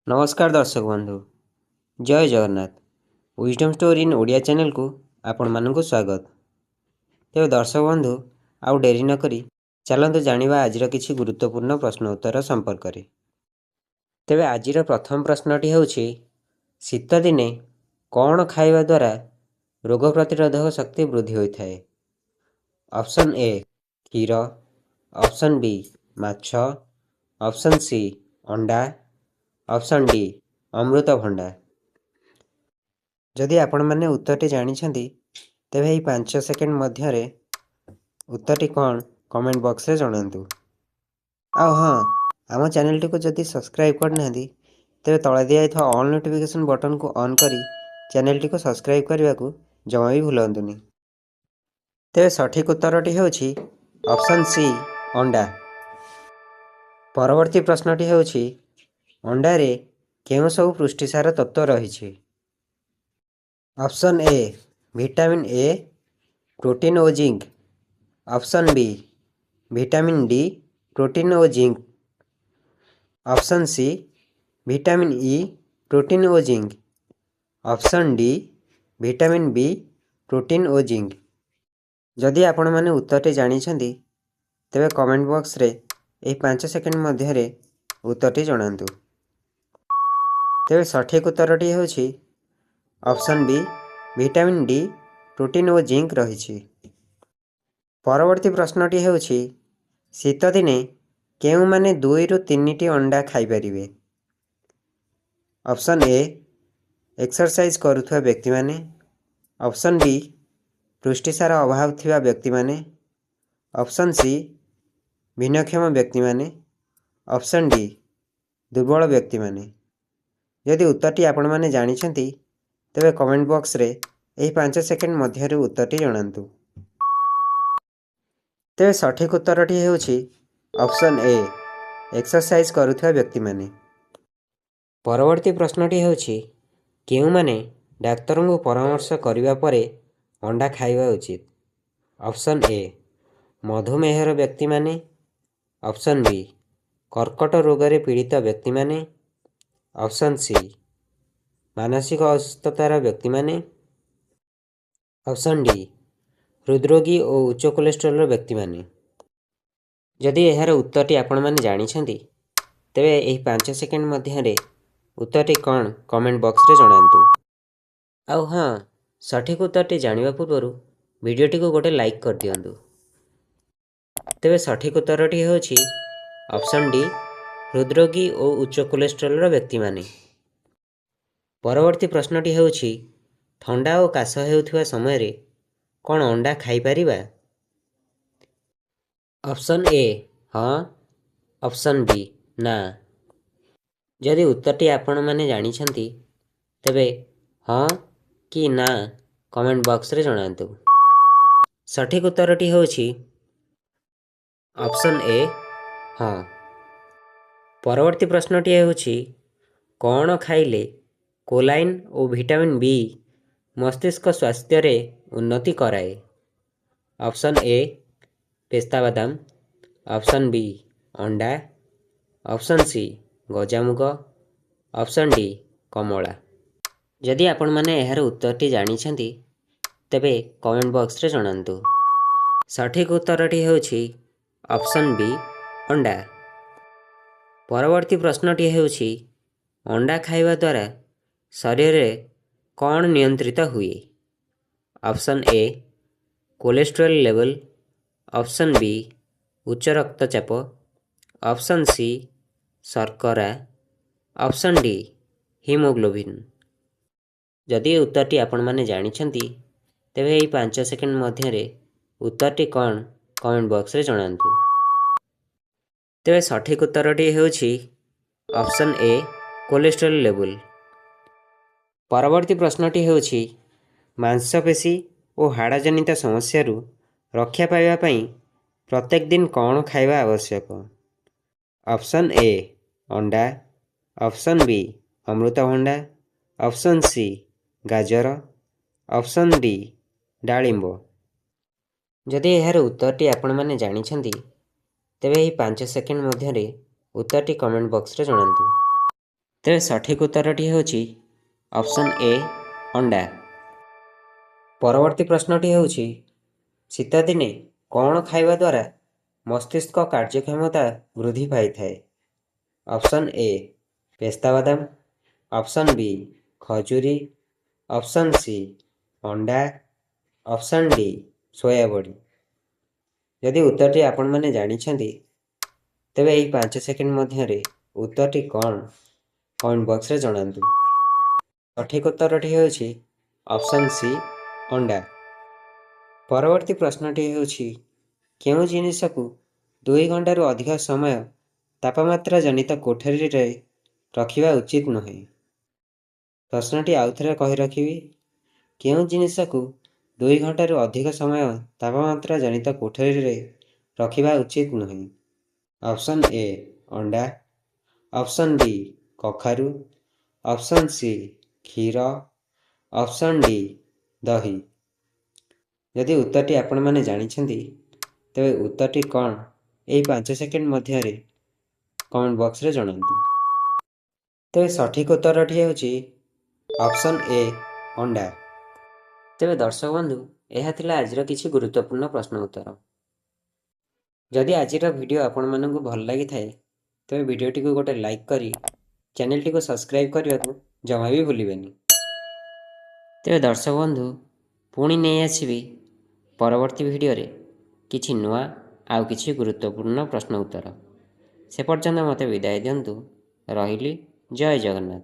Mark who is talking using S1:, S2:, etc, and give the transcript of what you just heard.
S1: नमस्कार दर्शक बंधु जय Jagannath wisdom story in Odia channel को आपण मानक स्वागत। तेज दर्शक बंधु आउ डेरी नक चलतु जाना आज किसी गुरुत्वपूर्ण प्रश्न उत्तर संपर्क में। तेज आज प्रथम प्रश्नटी हूँ शीत दिने कौन खाइबा द्वारा रोग प्रतिरोधक शक्ति वृद्धि होता है। ऑप्शन ए क्षीर, ऑप्शन बी माछ, ऑप्शन सी अंडा, ऑप्शन डी अमृतभंडा। जदि आपण मैंने उत्तरटी जानिछंती तेबे एही 5 सेकेंड मध्य उत्तरटी कौन कमेंट बॉक्स रे जणांतु। आ हाँ, आम चैनल टी को जदि सब्सक्राइब करना तेबे तले दिया ऑल नोटिफिकेशन बटन को ऑन करी चैनल टी को सब्सक्राइब करने को जमा भी भूलंतुनी। तेबे सठिक उत्तरटी होछि ऑप्शन सी अंडा। परवर्ती प्रश्नटी होछि अंडारे केउं सब पुष्टिसार तत्व रही। Option A vitamin A, protein और zinc, option B vitamin D, protein और zinc, option C vitamin E, protein और zinc, option D vitamin B, protein और जिंक। जदि आपण माने उत्तरटी जानिछंती तेबे कमेंट बॉक्स रे एही 5 सेकेंड मध्य उत्तरटी जणांतु। तेबे सठिक उत्तरटी होछि option B vitamin D, protein और जिंक रही। परवर्ती प्रश्नटी होछि शीत दिने केउं माने 2 रु 3 टी अंडा खाई परिवे। ऑप्शन ए एक्सरसाइज करुथुवा व्यक्ति माने, ऑप्शन बी पुष्टिसार अभाव थिबा व्यक्ति माने, ऑप्शन सी भिन्नक्षम व्यक्ति माने, ऑप्शन डी दुर्बल व्यक्ति माने। यदि उत्तरटी आपण माने जानिछंती तेबे कमेंट बॉक्स रे एही 5 सेकेंड मध्य उत्तरटी जणांतु। तेबे सठिक उत्तरटी होछि ऑप्शन ए एक्सरसाइज करुथुवा व्यक्ति माने। परवर्ती प्रश्नटी होछि केउं माने डाक्तर को परामर्श करिवा परे अंडा खाइबा उचित। ऑप्शन ए मधुमेहर व्यक्ति माने, ऑप्शन बी कर्कट रोग रे पीड़ित व्यक्ति माने, ऑप्शन सी मानसिक अस्वस्थतार व्यक्ति माने, ऑप्शन डी हृदरोगी और उच्च कोलेस्ट्रॉल व्यक्ति माने। जदि यार उत्तरटी आपण माने जानिछंती तेबे एही 5 सेकेंड मध्य उत्तरटी कौन कमेंट बॉक्स रे जणांतु। आउ हाँ, सठिक उत्तरटी जानिबा पूर्व वीडियोटी को गोटे लाइक कर दियंतु। तेबे सठिक उत्तरटी होछि ऑप्शन डी हृदरोगी और उच्च कोलेस्ट्रॉल व्यक्ति माने। परवर्ती प्रश्नटी होछि ठंडा और काश हेउथुवा समय रे कौन अंडा खाई परिबा। ऑप्शन ए हाँ, ऑप्शन बी ना। जदि उत्तरटी आपण माने जानिछंती तेबे हाँ कि ना कमेंट बॉक्स रे जणांतु। सठिक उत्तरटी होछि ऑप्शन ए हाँ। परवर्ती प्रश्नटी होछि कौन खाइले कोलाइन और विटामिन बी मस्तिष्क स्वास्थ्य रे उन्नति कराए। ऑप्शन ए पेस्ता बादाम, ऑप्शन बी अंडा, ऑप्शन सी गजामुग, ऑप्शन डी कमला। जदि आपण माने एहार उत्तरटी जानिछंती तेबे कमेंट बॉक्स रे जणांतु। सठिक उत्तरटी होछि ऑप्शन बी अंडा। परवर्ती प्रश्नटी होछि अंडा खाइबा द्वारा शरीर रे कौन नियंत्रित हुए। Option A cholesterol level, option B उच्च रक्तचाप, ऑप्शन सी शर्करा, ऑप्शन डी हीमोग्लोबिन। जदि उत्तरटी आपण माने जानिछंती तेबे एही 5 सेकेंड मध्य उत्तरटी कौन कमेंट बॉक्स रे जणांतु। तेबे सठिक उत्तरटी होछि ऑप्शन ए कोलेस्ट्रॉल लेवल। परवर्ती प्रश्नटी होछि मांसपेशी और हाड़ जनित समस्या रक्षा पाइबा पई प्रत्येक दिन कौन खाइबा आवश्यक। ऑप्शन ए अंडा, ऑप्शन बी अमृतभंडा, ऑप्शन सी गाजर, ऑप्शन डी डालिंब। जदि यार उत्तरटी आपण माने जानिछंती तेबे एही 5 सेकेंड मध्य उत्तरटी कमेंट बॉक्स रे जणांतु। ତେବେ ସଠିକ୍ ଉତ୍ତରଟି ହେଉଛି ଅପସନ୍ ଏ ଅଣ୍ଡା। ପରବର୍ତ୍ତୀ ପ୍ରଶ୍ନଟି ହେଉଛି ଶୀତଦିନେ କ'ଣ ଖାଇବା ଦ୍ୱାରା ମସ୍ତିଷ୍କ କାର୍ଯ୍ୟକ୍ଷମତା ବୃଦ୍ଧି ପାଇଥାଏ? ଅପସନ୍ ଏ ପେସ୍ତାବାଦାମ, ଅପସନ୍ ବି ଖଜୁରୀ, ଅପସନ୍ ସି ଅଣ୍ଡା, ଅପସନ୍ ଡି ସୋୟାବଡ଼ି। ଯଦି ଉତ୍ତରଟି ଆପଣମାନେ ଜାଣିଛନ୍ତି ତେବେ ଏହି 5 ସେକେଣ୍ଡ ମଧ୍ୟରେ ଉତ୍ତରଟି କ'ଣ କମେଣ୍ଟ ବକ୍ସରେ ଜଣାନ୍ତୁ। ସଠିକ୍ ଉତ୍ତରଟି ହେଉଛି ଅପସନ୍ ସି ଅଣ୍ଡା। ପରବର୍ତ୍ତୀ ପ୍ରଶ୍ନଟି ହେଉଛି କେଉଁ ଜିନିଷକୁ 2 ଘଣ୍ଟାରୁ ଅଧିକ ସମୟ ତାପମାତ୍ରା ଜନିତ କୋଠରୀରେ ରଖିବା ଉଚିତ ନୁହେଁ? ପ୍ରଶ୍ନଟି ଆଉଥରେ କହି ରଖିବି। କେଉଁ ଜିନିଷକୁ 2 ଘଣ୍ଟାରୁ ଅଧିକ ସମୟ ତାପମାତ୍ରା ଜନିତ କୋଠରୀରେ ରଖିବା ଉଚିତ ନୁହେଁ? ଅପସନ୍ ଏ ଅଣ୍ଡା, ଅପସନ୍ ବି କଖାରୁ, ଅପସନ୍ ସି କ୍ଷୀର, ଅପସନ୍ ଡି ଦହି। ଯଦି ଉତ୍ତରଟି ଆପଣମାନେ ଜାଣିଛନ୍ତି ତେବେ ଉତ୍ତରଟି କ'ଣ ଏହି 5 ସେକେଣ୍ଡ ମଧ୍ୟରେ କମେଣ୍ଟ ବକ୍ସରେ ଜଣାନ୍ତୁ। ତେବେ ସଠିକ୍ ଉତ୍ତରଟି ହେଉଛି ଅପସନ୍ ଏ ଅଣ୍ଡା। ତେବେ ଦର୍ଶକ ବନ୍ଧୁ, ଏହା ଥିଲା ଆଜିର କିଛି ଗୁରୁତ୍ୱପୂର୍ଣ୍ଣ ପ୍ରଶ୍ନ ଉତ୍ତର। ଯଦି ଆଜିର ଭିଡ଼ିଓ ଆପଣମାନଙ୍କୁ ଭଲ ଲାଗିଥାଏ ତେବେ ଭିଡ଼ିଓଟିକୁ ଗୋଟେ ଲାଇକ୍ କରି ଚ୍ୟାନେଲଟିକୁ ସବସ୍କ୍ରାଇବ୍ କରିବାକୁ ଜମା ବି ଭୁଲିବେନି। ତେବେ ଦର୍ଶକ ବନ୍ଧୁ, ପୁଣି ନେଇ ଆସିବି ପରବର୍ତ୍ତୀ ଭିଡ଼ିଓରେ କିଛି ନୂଆ ଆଉ କିଛି ଗୁରୁତ୍ୱପୂର୍ଣ୍ଣ ପ୍ରଶ୍ନ ଉତ୍ତର। ସେ ପର୍ଯ୍ୟନ୍ତ ମୋତେ ବିଦାୟ ଦିଅନ୍ତୁ। ରହିଲି। ଜୟ ଜଗନ୍ନାଥ।